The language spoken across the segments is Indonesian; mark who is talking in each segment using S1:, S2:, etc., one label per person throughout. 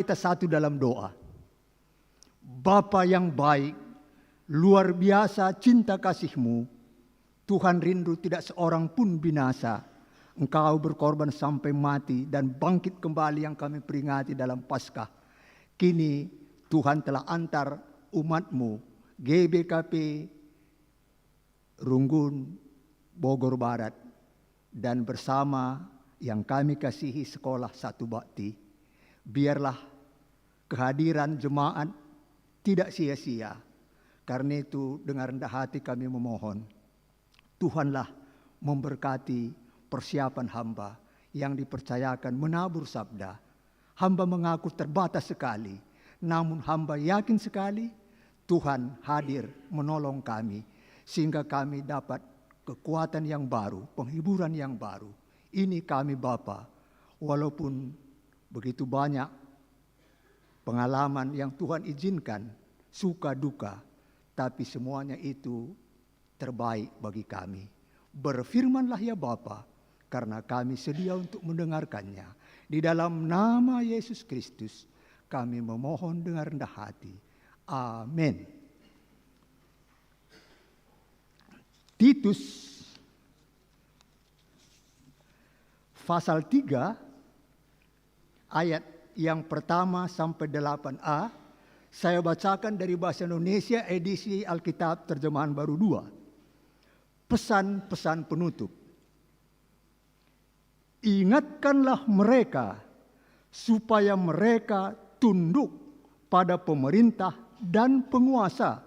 S1: Kita satu dalam doa. Bapa yang baik, luar biasa cinta kasih-Mu. Tuhan rindu tidak seorang pun binasa. Engkau berkorban sampai mati dan bangkit kembali yang kami peringati dalam Paskah. Kini Tuhan telah antar umat-Mu, GBKP Runggun, Bogor Barat, dan bersama yang kami kasihi Sekolah Satu Bakti. Biarlah kehadiran jemaat tidak sia-sia. Karena itu dengan rendah hati kami memohon, Tuhanlah memberkati persiapan hamba yang dipercayakan menabur sabda. Hamba mengaku terbatas sekali, namun hamba yakin sekali Tuhan hadir menolong kami, sehingga kami dapat kekuatan yang baru, penghiburan yang baru. Ini kami Bapa, walaupun begitu banyak pengalaman yang Tuhan izinkan, suka duka, tapi semuanya itu terbaik bagi kami. Berfirmanlah ya Bapa, karena kami sedia untuk mendengarkannya. Di dalam nama Yesus Kristus kami memohon dengan rendah hati. Amin. Titus pasal 3 ayat yang pertama sampai 8a, saya bacakan dari bahasa Indonesia edisi Alkitab Terjemahan Baru 2. Pesan-pesan penutup. Ingatkanlah mereka supaya mereka tunduk pada pemerintah dan penguasa,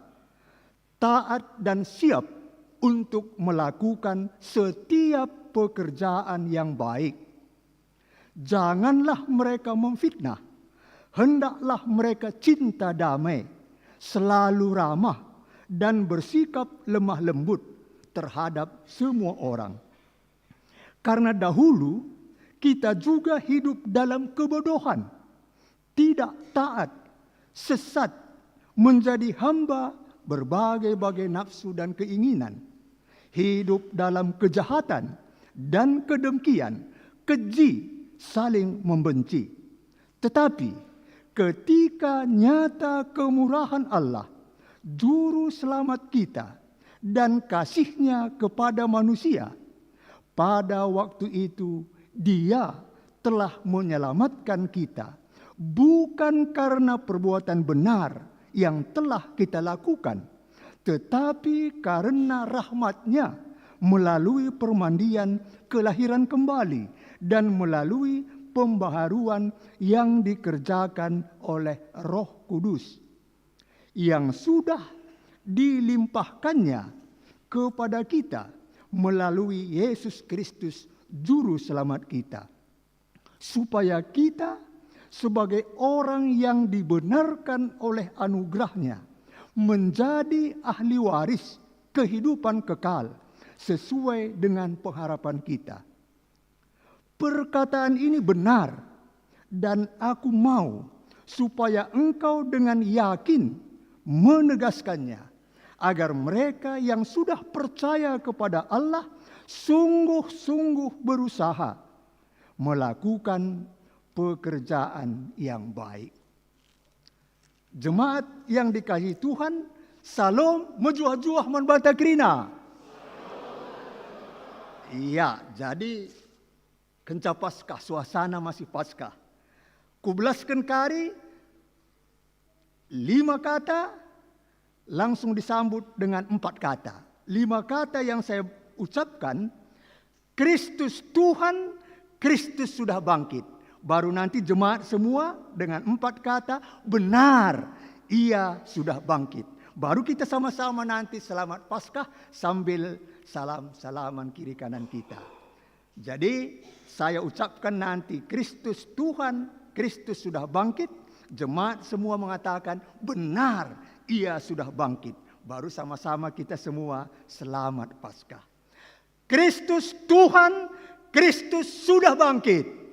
S1: taat dan siap untuk melakukan setiap pekerjaan yang baik. Janganlah mereka memfitnah, hendaklah mereka cinta damai, selalu ramah, dan bersikap lemah lembut terhadap semua orang. Karena dahulu kita juga hidup dalam kebodohan, tidak taat, sesat, menjadi hamba berbagai-bagai nafsu dan keinginan, hidup dalam kejahatan dan kedengkian, keji, saling membenci. Tetapi ketika nyata kemurahan Allah, juru selamat kita, dan kasih-Nya kepada manusia, pada waktu itu Dia telah menyelamatkan kita, bukan karena perbuatan benar yang telah kita lakukan, tetapi karena rahmat-Nya melalui permandian kelahiran kembali dan melalui pembaharuan yang dikerjakan oleh Roh Kudus yang sudah dilimpahkannya kepada kita melalui Yesus Kristus juru selamat kita, supaya kita sebagai orang yang dibenarkan oleh anugerah-Nya menjadi ahli waris kehidupan kekal sesuai dengan pengharapan kita. Perkataan ini benar, dan aku mau supaya engkau dengan yakin menegaskannya, agar mereka yang sudah percaya kepada Allah sungguh-sungguh berusaha melakukan pekerjaan yang baik. Jemaat yang dikasihi Tuhan, salam mejuah-juah membanta krina. Iya, jadi kenca Paskah, suasana masih Paskah. Kubelaskan kari, 5 kata, langsung disambut dengan 4 kata. 5 kata yang saya ucapkan, Kristus Tuhan, Kristus sudah bangkit. Baru nanti jemaat semua dengan 4 kata, benar, Ia sudah bangkit. Baru kita sama-sama nanti selamat Paskah sambil salam-salaman kiri kanan kita. Jadi saya ucapkan nanti Kristus Tuhan, Kristus sudah bangkit. Jemaat semua mengatakan benar, Ia sudah bangkit. Baru sama-sama kita semua selamat Paskah. Kristus Tuhan, Kristus sudah bangkit.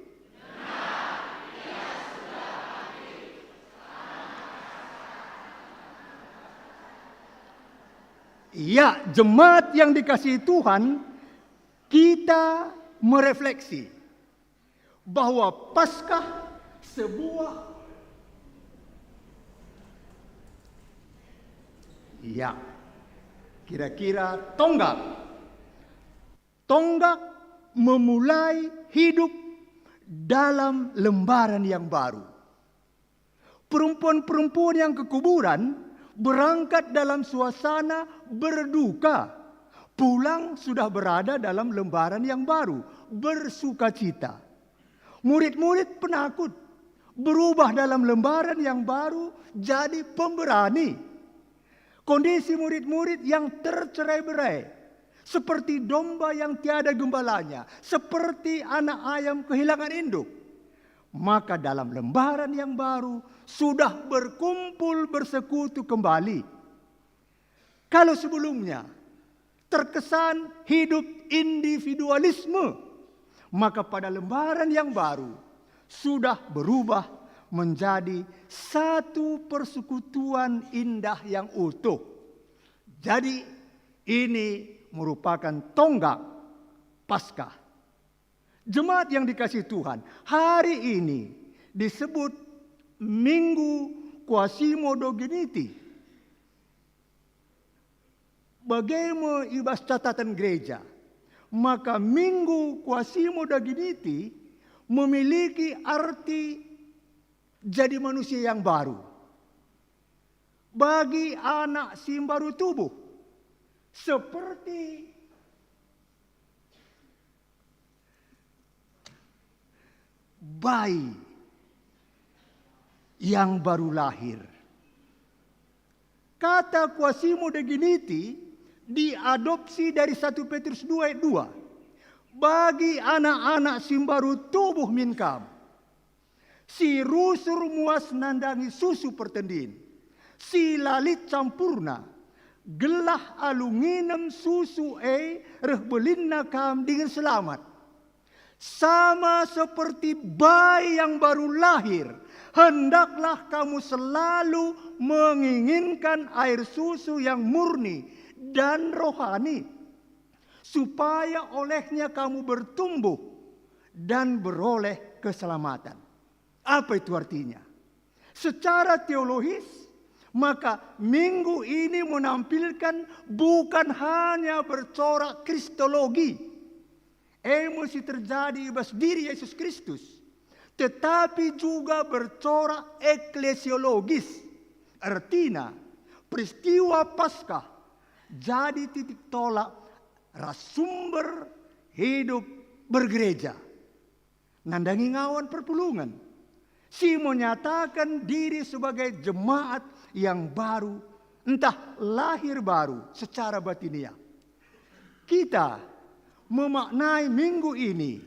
S1: Ya, jemaat yang dikasihi Tuhan, kita merefleksi bahwa Paskah sebuah Ya, kira-kira tonggak. Tonggak memulai hidup dalam lembaran yang baru. Perempuan-perempuan yang ke kuburan berangkat dalam suasana berduka. Pulang sudah berada dalam lembaran yang baru, bersukacita. Murid-murid penakut berubah dalam lembaran yang baru jadi pemberani. Kondisi murid-murid yang tercerai-berai, seperti domba yang tiada gembalanya, seperti anak ayam kehilangan induk. Maka dalam lembaran yang baru sudah berkumpul bersekutu kembali. Kalau sebelumnya terkesan hidup individualisme, maka pada lembaran yang baru sudah berubah menjadi satu persekutuan indah yang utuh. Jadi ini merupakan tonggak Paskah. Jemaat yang dikasihi Tuhan, hari ini disebut Minggu Quasimodogeniti. Bagaimana ibas catatan gereja, maka Minggu Quasimodogeniti memiliki arti jadi manusia yang baru. Bagi anak si baru tubuh, seperti bayi yang baru lahir. Kata Quasimodogeniti diadopsi dari 1 Petrus 2 ayat 2. Bagi anak-anak si baru tubuh minkam, si rusur muas nandangi susu pertendin, si lalit campurna, gelah alunginem susu reh belinna kam dengan selamat. Sama seperti bayi yang baru lahir, hendaklah kamu selalu menginginkan air susu yang murni dan rohani, supaya olehnya kamu bertumbuh dan beroleh keselamatan. Apa itu artinya? Secara teologis, maka minggu ini menampilkan bukan hanya bercorak kristologi, emosi terjadi atas diri Yesus Kristus, tetapi juga bercorak eklesiologis. Artinya, peristiwa Paskah jadi titik tolak rasumber hidup bergereja. Nandangi ngawan perpulungan, si menyatakan diri sebagai jemaat yang baru, entah lahir baru secara batiniah. Kita memaknai minggu ini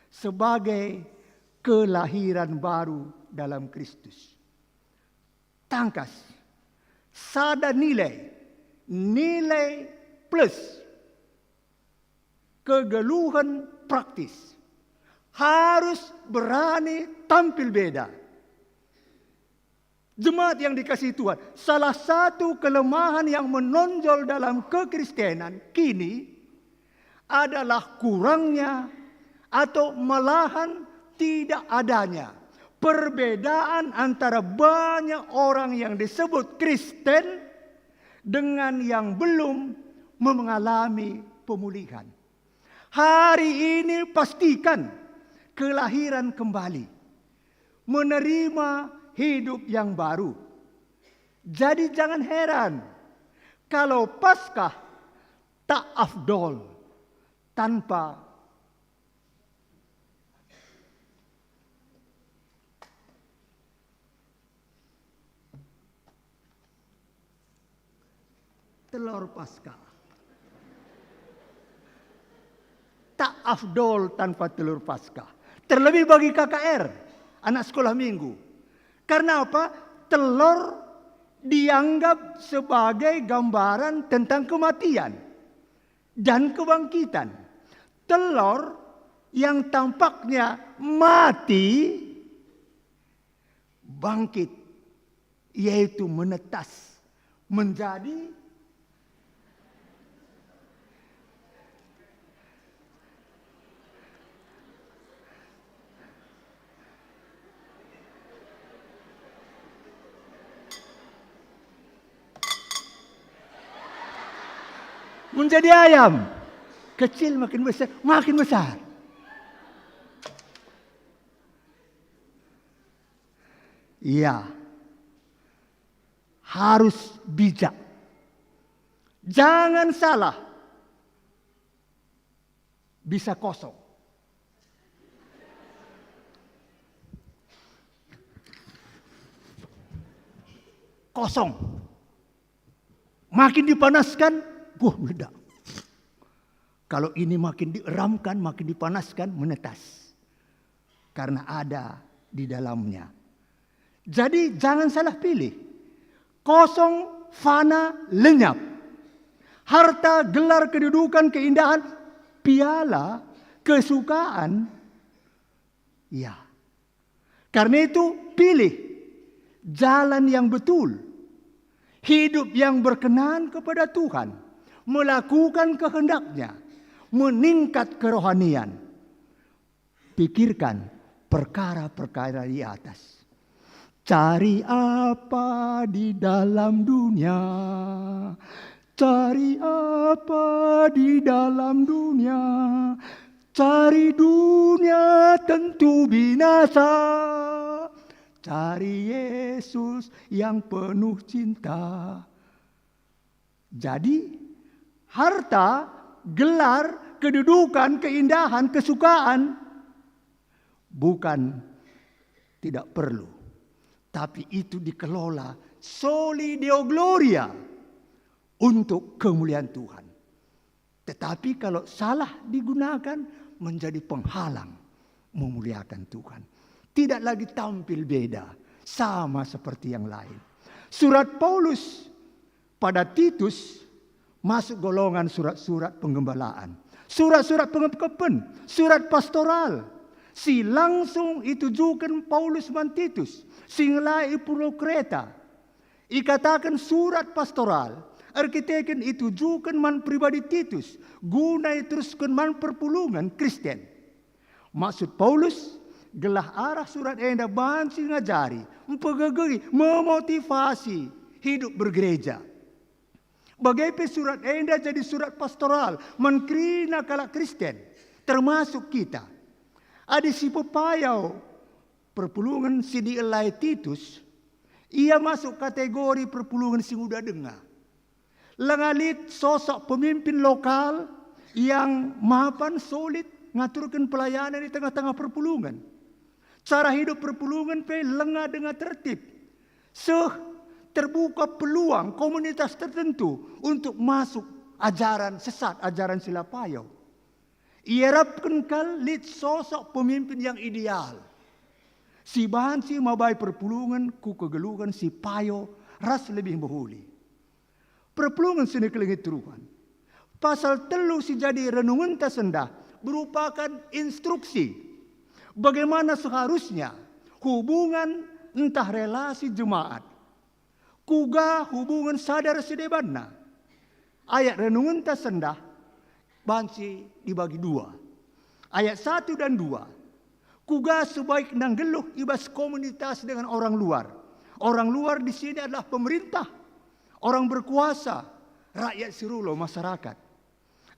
S1: sebagai kelahiran baru dalam Kristus. Tangkas, sada nilai plus kegeluhan praktis. Harus berani tampil beda. Jemaat yang dikasihi Tuhan, salah satu kelemahan yang menonjol dalam kekristenan kini adalah kurangnya atau malahan tidak adanya perbedaan antara banyak orang yang disebut Kristen dengan yang belum mengalami pemulihan. Hari ini pastikan kelahiran kembali, menerima hidup yang baru. Jadi jangan heran kalau Paskah tak afdol tanpa telur Paskah. Tak afdol tanpa telur Paskah. Terlebih bagi KKR, anak sekolah minggu. Karena apa? Telur dianggap sebagai gambaran tentang kematian dan kebangkitan. Telur yang tampaknya mati, bangkit, yaitu menetas menjadi menjadi ayam. Kecil makin besar, makin besar. Iya, harus bijak. Jangan salah, bisa kosong. Kosong. Makin dipanaskan, meledak. Kalau ini makin dieramkan, makin dipanaskan, menetas. Karena ada di dalamnya. Jadi jangan salah pilih. Kosong, fana, lenyap. Harta, gelar, kedudukan, keindahan, piala, kesukaan. Ya. Karena itu pilih jalan yang betul. Hidup yang berkenan kepada Tuhan. Melakukan kehendaknya. Meningkat kerohanian. Pikirkan perkara-perkara di atas. Cari apa di dalam dunia? Cari apa di dalam dunia? Cari dunia tentu binasa. Cari Yesus yang penuh cinta. Jadi harta, gelar, kedudukan, keindahan, kesukaan bukan tidak perlu. Tapi itu dikelola soli Deo Gloria untuk kemuliaan Tuhan. Tetapi kalau salah digunakan menjadi penghalang memuliakan Tuhan. Tidak lagi tampil beda, sama seperti yang lain. Surat Paulus pada Titus masuk golongan surat-surat penggembalaan. Surat-surat pengepkepen, surat pastoral. Si langsung itujukan Paulus man Titus. Singlai pulau Kreta. Ikatakan surat pastoral. Arkiteken itujukan man pribadi Titus. Gunai teruskan man perpulungan Kristen. Maksud Paulus, gelah arah surat enda bansi ngajari. Mempegegeri, memotivasi hidup bergereja. Bagaimana surat enda jadi surat pastoral. Menkrina kalak Kristen. Termasuk kita. Ada si pepayau perpulungan si dielai Titus, ia masuk kategori perpulungan si muda dengar. Lengalit sosok pemimpin lokal yang mapan solid ngaturkan pelayanan di tengah-tengah perpulungan. Cara hidup perpulungan lengah dengan tertib. Terbuka peluang komunitas tertentu untuk masuk ajaran sesat, ajaran silapayau. Iarapkan kalit sosok pemimpin yang ideal. Si bahan si mabai perpulungan ku kegeluhan si payo ras lebih behuli. Perpulungan sini kelengit Tuhan. Pasal telu si jadi renungan tasendah merupakan instruksi bagaimana seharusnya hubungan entah relasi jemaat. Kuga hubungan sadar sedebanna. Ayat renungan tasendah bansi dibagi dua. Ayat 1 dan 2. Kuga sebaik nang geluh ibas komunitas dengan orang luar. Orang luar di sini adalah pemerintah, orang berkuasa, rakyat sirulo, masyarakat.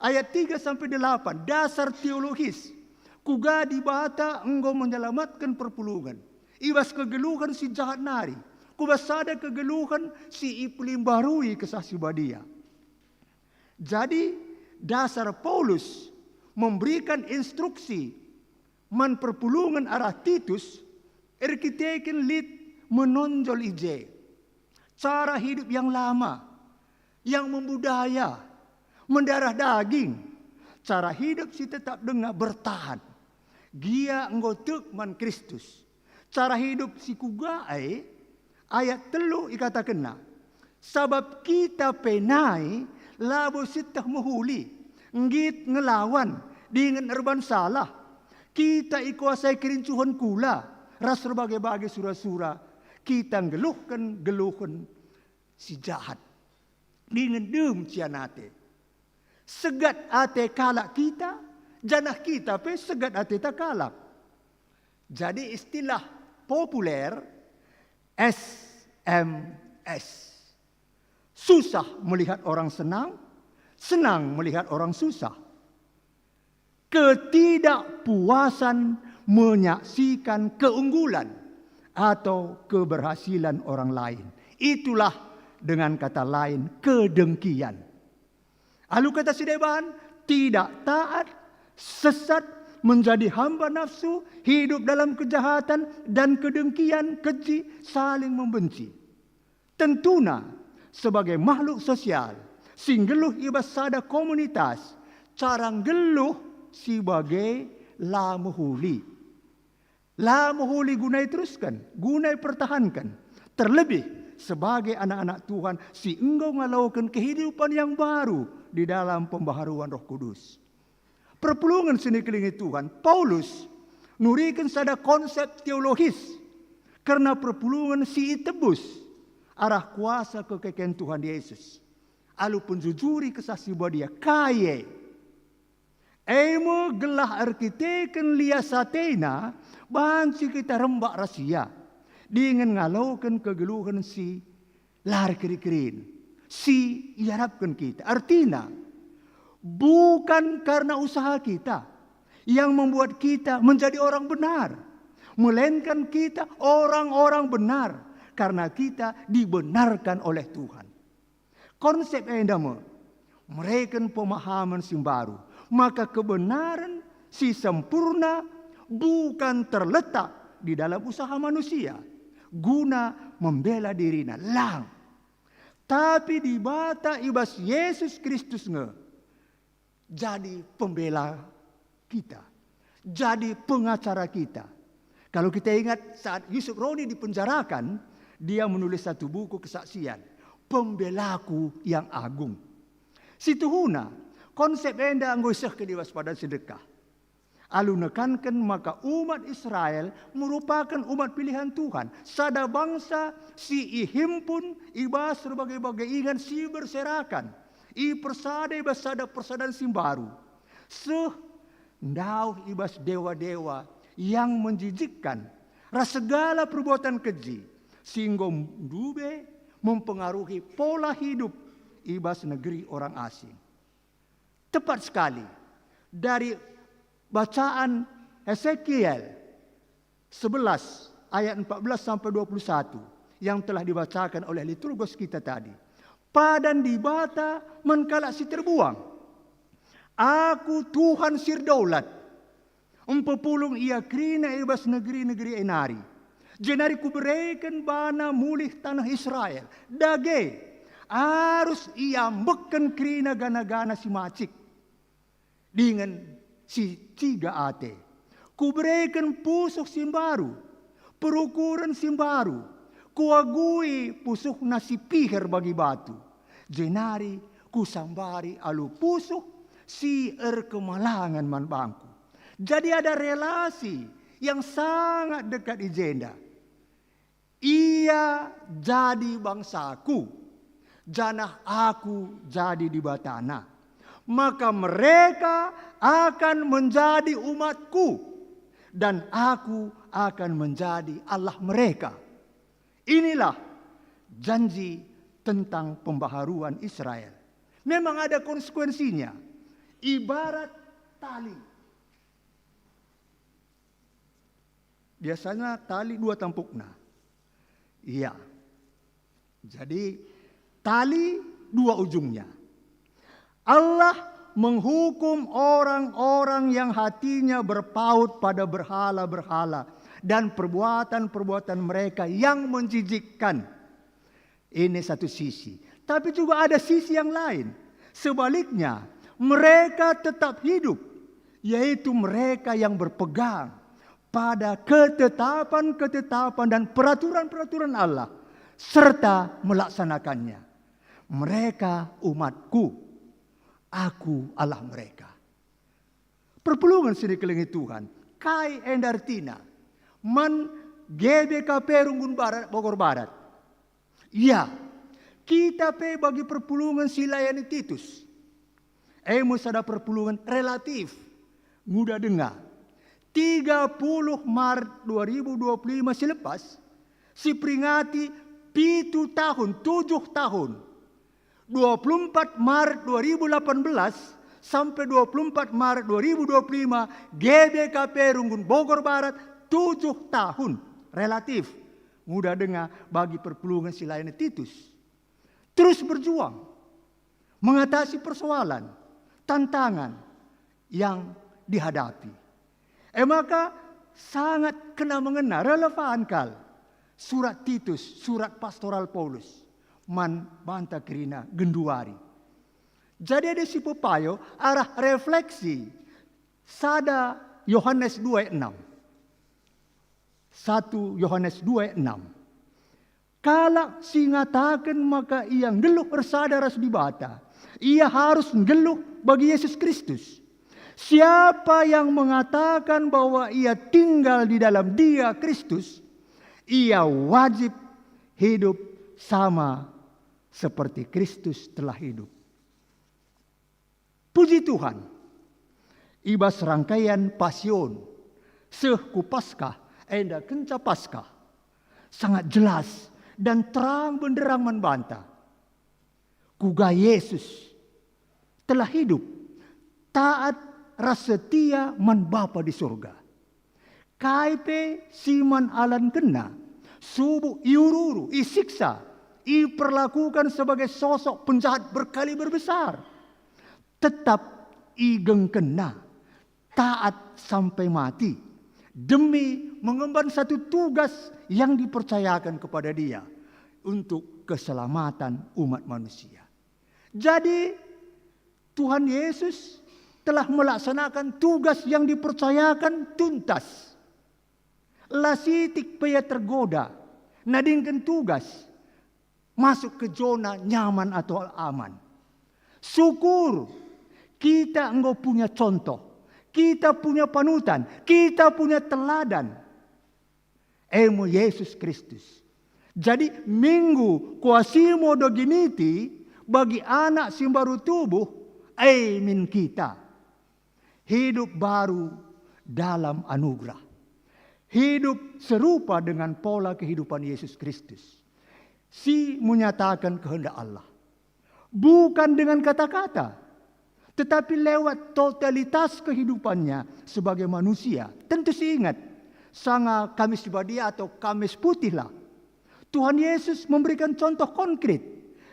S1: Ayat 3 sampai 8 dasar teologis. Kuga dibata engkau menyelamatkan perpulungan. Ibas kegeluhan si jahat nari. Kubas sada kegeluhan si iplim barui kesasi badia. Jadi dasar Paulus memberikan instruksi man perpulungan arah Titus erkiteken lit menonjol ije cara hidup yang lama yang membudaya mendarah daging cara hidup si tetap dengar bertahan gia nggotek man Kristus cara hidup si kugae ayat 3 ikatakenna sabab kita penai labo sitah menghuli ngit ngelawan dengan erban salah kita ikuasai kerincuhan kula ras berbagai-bagai sura-sura kita geluhkan si jahat dengan dem cianate segat ate kalak kita janah kita pe segat ate tak kalak. Jadi istilah populer SMS susah melihat orang senang, senang melihat orang susah. Ketidakpuasan menyaksikan keunggulan atau keberhasilan orang lain. Itulah dengan kata lain kedengkian. Lalu kata si Deban, tidak taat, sesat, menjadi hamba nafsu, hidup dalam kejahatan dan kedengkian, keji, saling membenci. Tentuna sebagai makhluk sosial, sing geluh ibas sada komunitas, carang geluh sebagai lamuhuli. Lamuhuli gunai teruskan, gunai pertahankan. Terlebih sebagai anak-anak Tuhan, si engkau ngalaukan kehidupan yang baru di dalam pembaharuan Roh Kudus. Perpulungan seni kelingi Tuhan, Paulus nurikan sada konsep teologis karena perpulungan si tebus arah kuasa kekeken Tuhan Yesus. Alupun jujuri kesaksi bahwa dia kaya. Emo gelah arkiteken liasatena bansi kita rembak rahasia. Dengan ngalaukan kegeluhan si lari kiri-kirin. Si iharapkan kita. Artinya, bukan karena usaha kita yang membuat kita menjadi orang benar. Melainkan kita orang-orang benar karena kita dibenarkan oleh Tuhan. Konsep endama, mereka pemahaman sing baru. Maka kebenaran si sempurna bukan terletak di dalam usaha manusia guna membela dirinya lang, tapi di bata ibas Yesus Kristus jadi pembela kita, jadi pengacara kita. Kalau kita ingat saat Yusuf Roni dipenjarakan, dia menulis satu buku kesaksian, Pembelaku yang Agung. Situhuna konsep enda anggosah kedewaspadaan sedekah. Alu nekankan maka umat Israel merupakan umat pilihan Tuhan. Sada bangsa si ihimpun ibas berbagai-bagai ingan si berserakan. I persada ibas sada persadaan simbaru. Ndau ibas dewa-dewa yang menjijikkan. Ras segala perbuatan keji. Sehingga dube mempengaruhi pola hidup ibas negeri orang asing. Tepat sekali. Dari bacaan Hesekiel 11 ayat 14 sampai 21 yang telah dibacakan oleh liturgos kita tadi. Padan di bata menkala si terbuang. Aku Tuhan sirdaulat. Empepulung ia krina ibas negeri-negeri enari. Jenari kuberikan bana mulih tanah Israel. Dage harus ia mbeken krina gana-gana si macik. Dengan si tiga ate. Kuberikan pusuk simbaru. Perukuran simbaru. Kuagui pusuk nasi pihir bagi batu. Jenari kusambari alu pusuk si kemalangan man bangku. Jadi ada relasi yang sangat dekat di jenda. Ia jadi bangsaku. Janah aku jadi di batana. Maka mereka akan menjadi umatku. Dan aku akan menjadi Allah mereka. Inilah janji tentang pembaharuan Israel. Memang ada konsekuensinya. Ibarat tali. Biasanya tali dua tampukna. Iya. Jadi tali dua ujungnya. Allah menghukum orang-orang yang hatinya berpaut pada berhala-berhala dan perbuatan-perbuatan mereka yang menjijikkan. Ini satu sisi. Tapi juga ada sisi yang lain. Sebaliknya, mereka tetap hidup, yaitu mereka yang berpegang pada ketetapan-ketetapan dan peraturan-peraturan Allah serta melaksanakannya. Mereka umatku. Aku Allah mereka. Perpulungan sini kelingi Tuhan. Kai endartina. Man GBKP Runggun Barat, Bogor Barat. Ya. Kita pe bagi perpulungan silayani Titus. Ada perpulungan relatif. Mudah dengar. 30 Maret 2025 selepas. Si peringati 7 tahun. 24 Maret 2018 sampai 24 Maret 2025 GBKP Runggun Bogor Barat 7 tahun. Relatif mudah dengar bagi perpulungan si lainnya Titus. Terus berjuang mengatasi persoalan, tantangan yang dihadapi. Maka sangat kena mengena, relevan kal surat Titus, surat pastoral Paulus, man banta kerina genduari. Jadi ada si pepayo arah refleksi sada Yohanes 2:6. 1 Yohanes 2:6. Kala si ngatakan maka ia ngeluh bersada ras di bata. Ia harus ngeluh bagi Yesus Kristus. Siapa yang mengatakan bahwa ia tinggal di dalam Dia Kristus, ia wajib hidup sama seperti Kristus telah hidup. Puji Tuhan, ibas rangkaian pasion, sehku Paskah, enda kenca Paskah, sangat jelas dan terang benderang membantah. Kuga Yesus telah hidup, taat rasetia man Bapa di surga. Kaipe siman alan kena, subuh iururu, isiksa, iperlakukan sebagai sosok penjahat berkali berbesar. Tetap igeng kena, taat sampai mati, demi mengemban satu tugas yang dipercayakan kepada dia untuk keselamatan umat manusia. Jadi Tuhan Yesus telah melaksanakan tugas yang dipercayakan tuntas. Lasitik paya tergoda, nadingkan tugas, masuk ke zona nyaman atau aman. Syukur kita enggak punya contoh, kita punya panutan, kita punya teladan. Emo Yesus Kristus. Jadi minggu kuasimo doginiti bagi anak simbaru tubuh, amin kita. Hidup baru dalam anugerah. Hidup serupa dengan pola kehidupan Yesus Kristus. Si menyatakan kehendak Allah. Bukan dengan kata-kata. Tetapi lewat totalitas kehidupannya sebagai manusia. Tentu si ingat. Sanga Kamis Badia atau Kamis Putih lah. Tuhan Yesus memberikan contoh konkret.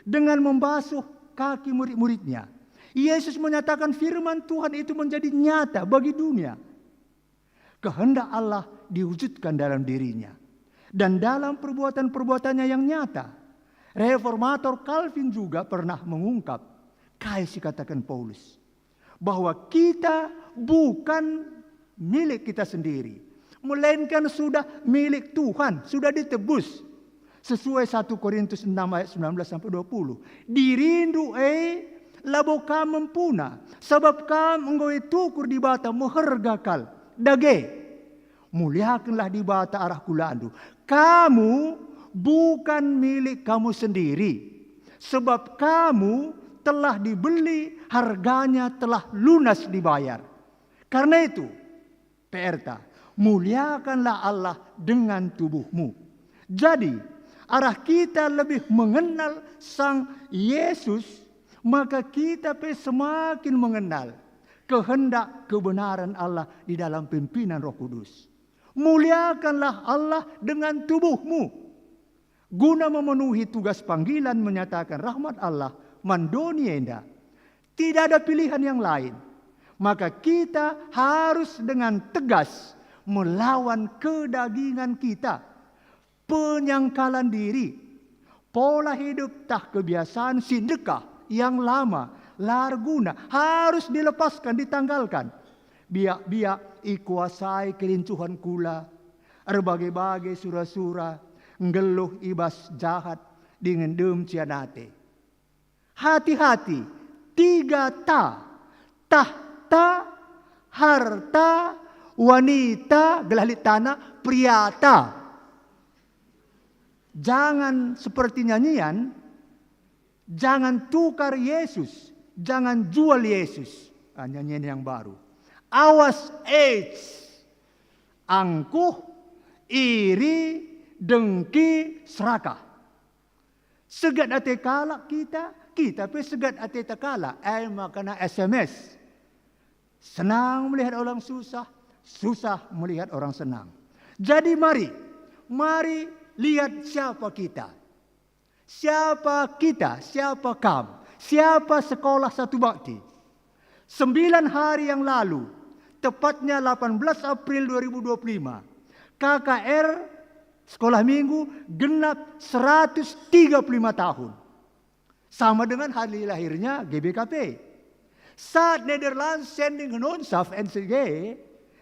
S1: Dengan membasuh kaki murid-muridnya. Yesus menyatakan firman Tuhan itu menjadi nyata bagi dunia. Kehendak Allah diwujudkan dalam dirinya. Dan dalam perbuatan-perbuatannya yang nyata. Reformator Calvin juga pernah mengungkap. Kayak katakan Paulus. Bahwa kita bukan milik kita sendiri. Melainkan sudah milik Tuhan. Sudah ditebus. Sesuai 1 Korintus 6 ayat 19-20. Dirindu labo kam mempuna. Sebab kam engkau tukur di bata mehergakal. Dage. Muliakanlah di bata arah kulandu. Kamu bukan milik kamu sendiri. Sebab kamu telah dibeli, harganya telah lunas dibayar. Karena itu, Perta, muliakanlah Allah dengan tubuhmu. Jadi, arah kita lebih mengenal Sang Yesus, maka kita semakin mengenal kehendak kebenaran Allah di dalam pimpinan Roh Kudus. Muliakanlah Allah dengan tubuhmu. Guna memenuhi tugas panggilan menyatakan rahmat Allah mandonienda. Tidak ada pilihan yang lain. Maka kita harus dengan tegas melawan kedagingan kita. Penyangkalan diri. Pola hidup tak kebiasaan sindekah yang lama, larguna, harus dilepaskan, ditanggalkan. Biak-biak ikuasai kelincuhan kula, berbagai-bagai sura-sura, ngeluh ibas jahat dengan dem cianate. Hati-hati, 3 tahta, harta, wanita, gelalit tanah, priata. Jangan seperti nyanyian, jangan tukar Yesus. Jangan jual Yesus. Nyanyian yang baru. Awas AIDS. Angkuh, iri, dengki, serakah. Segat ate kalak kita kita pesegat ateta kala, makana SMS. Senang melihat orang susah, susah melihat orang senang. Jadi mari lihat siapa kita. Siapa kita, siapa kamu, siapa sekolah satu bakti. 9 hari yang lalu, tepatnya 18 April 2025, KKR sekolah minggu genap 135 tahun. Sama dengan hari lahirnya GBKP. Saat Nederland sending Genootschap NCG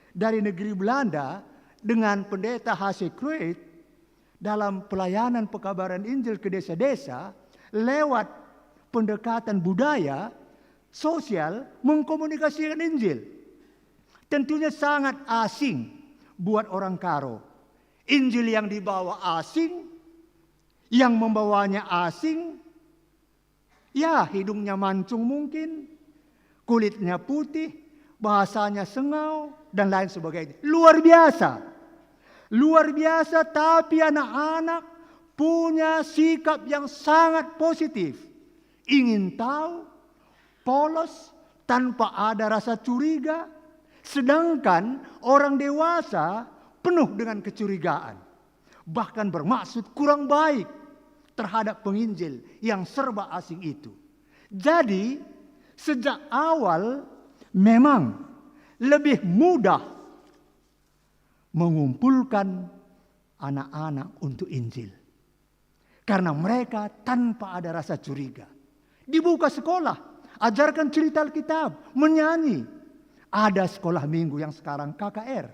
S1: dari negeri Belanda dengan pendeta H.C. Kruid dalam pelayanan pekabaran Injil ke desa-desa lewat pendekatan budaya, sosial, mengkomunikasikan Injil. Tentunya sangat asing buat orang Karo. Injil yang dibawa asing, yang membawanya asing, ya hidungnya mancung mungkin, kulitnya putih, bahasanya sengau, dan lain sebagainya. Luar biasa. Luar biasa, tapi anak-anak punya sikap yang sangat positif. Ingin tahu, polos, tanpa ada rasa curiga. Sedangkan orang dewasa penuh dengan kecurigaan. Bahkan bermaksud kurang baik terhadap penginjil yang serba asing itu. Jadi sejak awal memang lebih mudah mengumpulkan anak-anak untuk Injil. Karena mereka tanpa ada rasa curiga. Dibuka sekolah, ajarkan cerita Alkitab, menyanyi. Ada sekolah minggu yang sekarang KKR.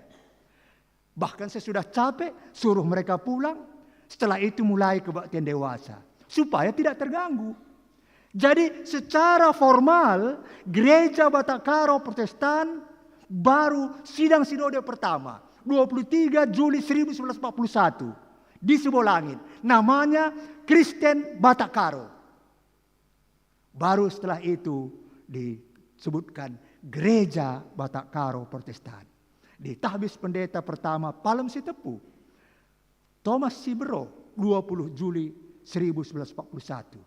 S1: Bahkan saya sudah capek suruh mereka pulang. Setelah itu mulai kebaktian dewasa. Supaya tidak terganggu. Jadi secara formal Gereja Batak Karo Protestan baru sidang sinode pertama. 23 Juli 1941. Di Sibolangit. Namanya Kristen Batak Karo. Baru setelah itu disebutkan Gereja Batak Karo Protestan. Di tahbis pendeta pertama Palem Sitepu. Thomas Sibero, 20 Juli 1941.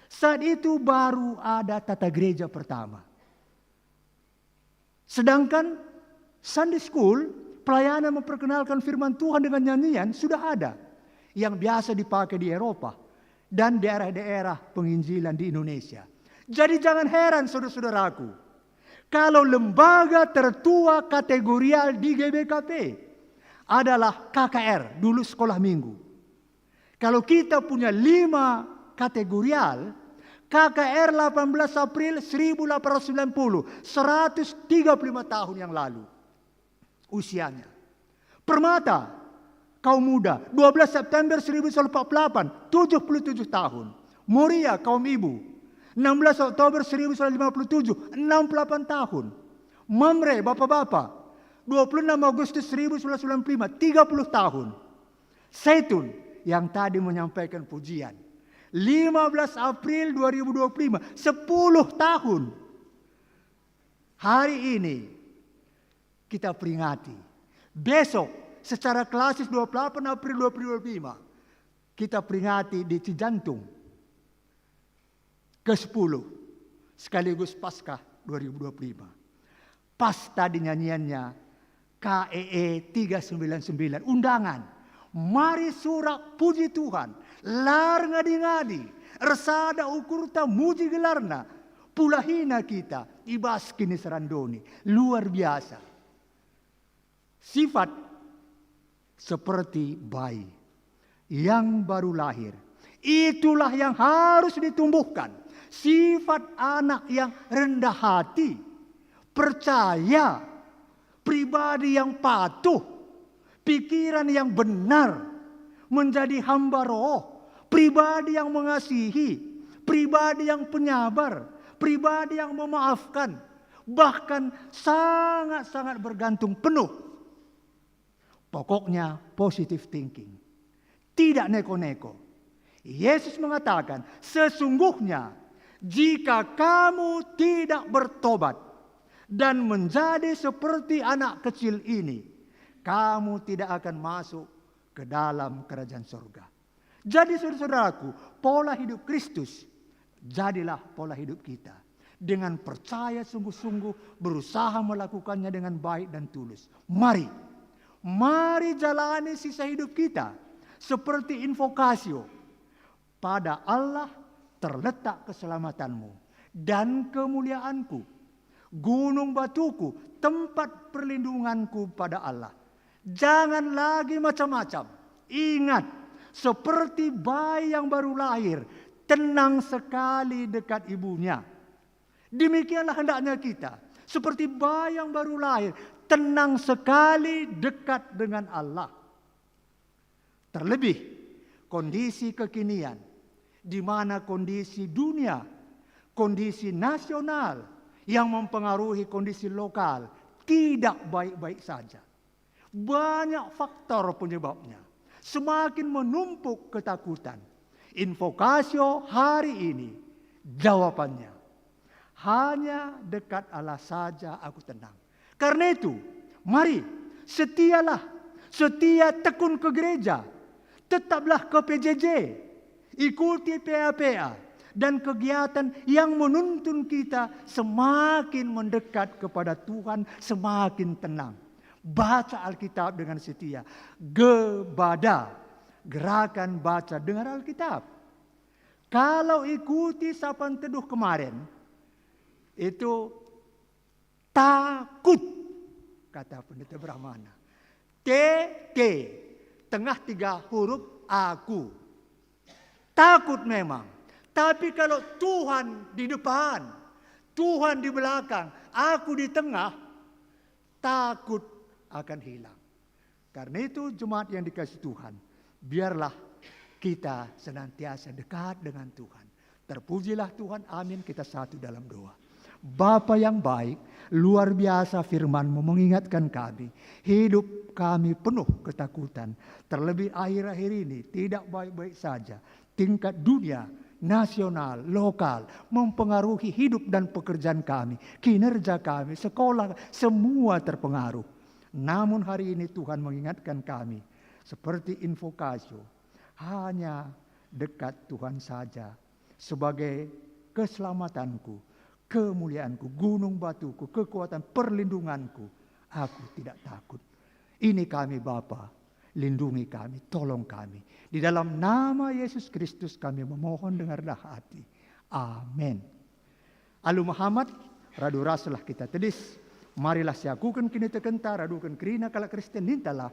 S1: Saat itu baru ada tata gereja pertama. Sedangkan Sunday School, pelayanan memperkenalkan firman Tuhan dengan nyanyian sudah ada. Yang biasa dipakai di Eropa dan daerah-daerah penginjilan di Indonesia. Jadi jangan heran saudara-saudaraku. Kalau lembaga tertua kategorial di GBKP adalah KKR, dulu sekolah minggu. Kalau kita punya 5 kategorial, KKR 18 April 1890, 135 tahun yang lalu usianya. Permata, kaum muda, 12 September 1948, 77 tahun. Moria, kaum ibu, 16 Oktober 1957, 68 tahun. Mamre, bapak-bapak, 26 Agustus 1995, 30 tahun. Zaitun yang tadi menyampaikan pujian. 15 April 2025, 10 tahun. Hari ini kita peringati. Besok secara klasis 28 April 2025 kita peringati di Cijantung ke-10 sekaligus Paskah 2025. Pas tadi nyanyiannya KEE 399 undangan. Mari surak puji Tuhan, lar ngadi-ngadi, resada ukurta muji gelarna, pulahina kita, ibas kini serandoni. Luar biasa. Sifat seperti bayi yang baru lahir. Itulah yang harus ditumbuhkan. Sifat anak yang rendah hati, percaya, pribadi yang patuh, pikiran yang benar, menjadi hamba roh, pribadi yang mengasihi, pribadi yang penyabar, pribadi yang memaafkan, bahkan sangat-sangat bergantung penuh. Pokoknya positive thinking, tidak neko-neko. Yesus mengatakan, sesungguhnya jika kamu tidak bertobat dan menjadi seperti anak kecil ini, kamu tidak akan masuk ke dalam kerajaan surga. Jadi saudara-saudaraku, pola hidup Kristus Jadilah pola hidup kita. Dengan percaya sungguh-sungguh, berusaha melakukannya dengan baik dan tulus. Mari jalani sisa hidup kita seperti invokasio. Pada Allah terletak keselamatanmu dan kemuliaanku. Gunung batuku, tempat perlindunganku pada Allah. Jangan lagi macam-macam. Ingat, seperti bayi yang baru lahir, tenang sekali dekat ibunya. Demikianlah hendaknya kita. Seperti bayi yang baru lahir, tenang sekali dekat dengan Allah. Terlebih kondisi kekinian, di mana kondisi dunia, kondisi nasional yang mempengaruhi kondisi lokal tidak baik-baik saja. Banyak faktor penyebabnya. Semakin menumpuk ketakutan. Invokasio hari ini jawabannya. Hanya dekat Allah saja aku tenang. Karena itu, mari setialah, setia tekun ke gereja. Tetaplah ke PJJ. Ikuti PA-PA. Dan kegiatan yang menuntun kita semakin mendekat kepada Tuhan, semakin tenang. Baca Alkitab dengan setia. Gebada, gerakan baca dengan Alkitab. Kalau ikuti sapaan teduh kemarin, itu takut, kata Pendeta Brahmana. T, tengah 3 huruf aku. Takut memang. Tapi kalau Tuhan di depan, Tuhan di belakang, aku di tengah, takut akan hilang. Karena itu jemaat yang dikasihi Tuhan, biarlah kita senantiasa dekat dengan Tuhan. Terpujilah Tuhan, amin. Kita satu dalam doa. Bapa yang baik, luar biasa firman-Mu mengingatkan kami. Hidup kami penuh ketakutan. Terlebih akhir-akhir ini tidak baik-baik saja. Tingkat dunia, nasional, lokal, mempengaruhi hidup dan pekerjaan kami, kinerja kami, sekolah, semua terpengaruh. Namun hari ini Tuhan mengingatkan kami, seperti invokasio, hanya dekat Tuhan saja, sebagai keselamatanku, kemuliaanku, gunung batuku, kekuatan perlindunganku, aku tidak takut. Ini kami Bapa. Lindungi kami, tolong kami. Di dalam nama Yesus Kristus kami memohon dengan rendah hati. Amin. Alu Muhammad, radu rasulah kita tedis. Marilah siakukan kini tekenta, radukan kerina kala Kristen nintalah.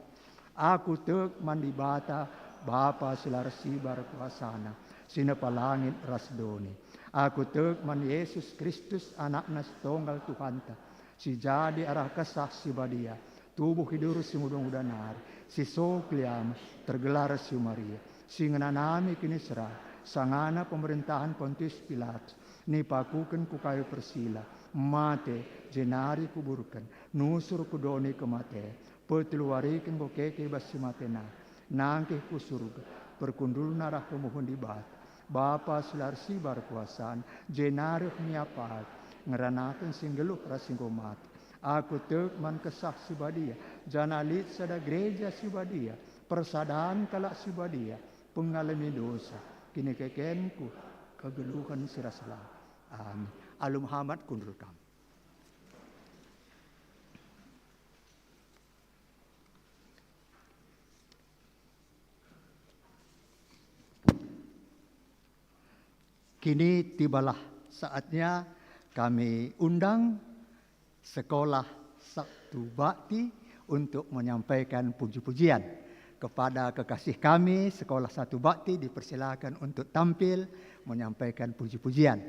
S1: Aku tek mandi bata, Bapa silarsi barkuasana. Sinapa langit rasdoni. Aku tek mandi Yesus Kristus anakna setunggal Tuhanta. Si jadi arah kesah si badia. Tubuh hidur si mudang-udanar. Si Sokliam tergelar si Maria. Si ngenanami kini serah. Sangana pemerintahan Pontius Pilatus. Nipakukan ku kayu persila. Mate jenari kuburkan. Nusur kudoni kemate. Peteluarikan bokeke basi matena. Nangkih ku surga. Perkundul narah kemuhun di bat. Bapa silarsi barkuasaan. Jenari miapat. Ngeranakan singgeluh rasinggo mati. Aku tek man kesah sibadia, janalit sada gereja sibadia, persadaan kalak sibadia, pengalami dosa, kini kekenku, kegeluhan sirasalah. Amin. Alu Muhammad kundul kam. Kini tibalah saatnya kami undang Sekolah Sabtu Bakti untuk menyampaikan puji-pujian. Kepada kekasih kami, Sekolah Sabtu Bakti dipersilakan untuk tampil menyampaikan puji-pujian.